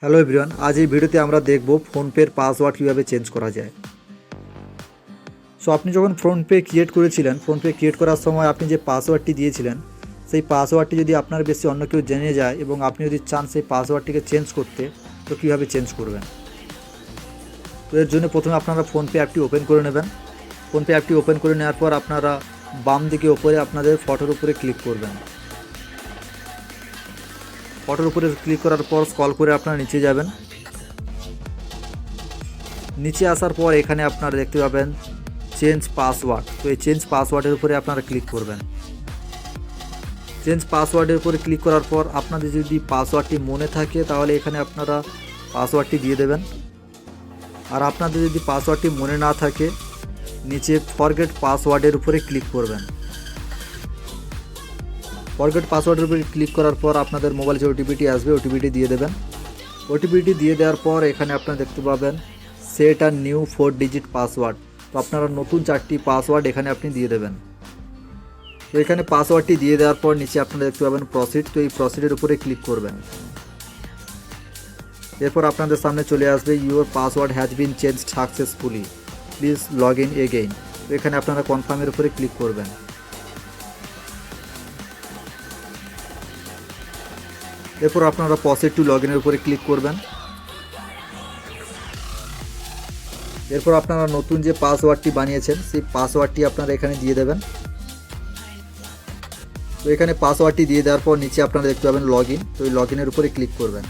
Hello everyone, আজ এই ভিডিওতে আমরা দেখব ফোনপের পাসওয়ার্ড কীভাবে চেঞ্জ করা যায়। সো আপনি যখন ফোনপে ক্রিয়েট করেছিলেন, ফোনপে ক্রিয়েট করার সময় আপনি যে পাসওয়ার্ডটি দিয়েছিলেন, সেই পাসওয়ার্ডটি যদি আপনার বেশি অন্য কেউ জেনে যায় এবং আপনি যদি চান সেই পাসওয়ার্ডটিকে চেঞ্জ করতে, তো কীভাবে চেঞ্জ করবেন। তো এর জন্য প্রথমে আপনারা ফোনপে অ্যাপটি ওপেন করে নেবেন। ফোনপে অ্যাপটি ওপেন করে নেওয়ার পর আপনারা বাম দিকে ওপরে আপনাদের ফটোর উপরে ক্লিক করবেন। ফটোর উপরে ক্লিক করার পর স্ক্রল করে আপনারা নিচে যাবেন। নিচে আসার পর এখানে আপনারা দেখতে পাবেন চেঞ্জ পাসওয়ার্ড। তো এই চেঞ্জ পাসওয়ার্ডের উপরে আপনারা ক্লিক করবেন। চেঞ্জ পাসওয়ার্ডের উপরে ক্লিক করার পর আপনাদের যদি পাসওয়ার্ডটি মনে থাকে তাহলে এখানে আপনারা পাসওয়ার্ডটি দিয়ে দেবেন। আর আপনাদের যদি পাসওয়ার্ডটি মনে না থাকে, নিচে ফরগেট পাসওয়ার্ডের উপরে ক্লিক করবেন। ফরগেট পাসওয়ার্ডের উপরে ক্লিক করার পর আপনাদের মোবাইলে যে ওটিপিটি আসবে ওটিপিটি দিয়ে দেবেন। ওটিপিটি দিয়ে দেওয়ার পর এখানে আপনারা দেখতে পাবেন সেট আর নিউ 4 ডিজিট পাসওয়ার্ড। তো আপনারা নতুন 4টি পাসওয়ার্ড এখানে আপনি দিয়ে দেবেন। তো এখানে পাসওয়ার্ডটি দিয়ে দেওয়ার পর নিচে আপনারা দেখতে পাবেন প্রসিড। তো এই প্রসিডের উপরে ক্লিক করবেন। এরপর আপনাদের সামনে চলে আসবে your password has been change successfully, please log in again. তো এখানে আপনারা কনফার্মের উপরে ক্লিক করবেন। এরপর আপনারা প্রসিড টু লগ ইনের উপরে ক্লিক করবেন। এরপর আপনারা নতুন যে পাসওয়ার্ডটি বানিয়েছেন সেই পাসওয়ার্ডটি আপনারা এখানে দিয়ে দেবেন। তো এখানে পাসওয়ার্ডটি দিয়ে দেওয়ার পর নিচে আপনারা দেখতে পাবেন লগ ইন। তো এই লগ ইনের উপরে ক্লিক করবেন।